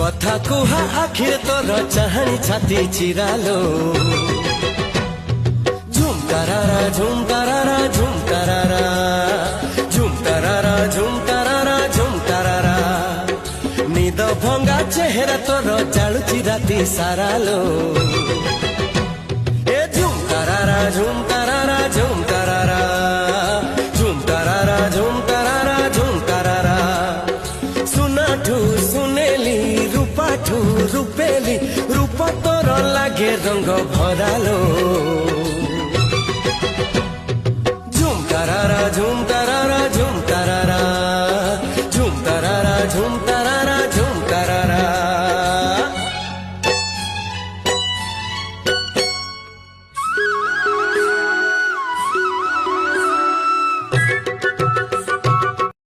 कथा कुहा आखिर तोर चाहनी छाती चिरालो झुमकारारा झुमकारारा झुमकारारा झुमकारारा झुमकारारा झुमकारारा निद भंगा चेहरा तोर जालुची राती सारालो ए झुमकारारा झुमकारारा झुमकारारा झुमकारारा झुमकारारा झुमकारारा सुनाठू सुनेली रूपाठू रूपेली रूप तोर लागे रंग भरालो।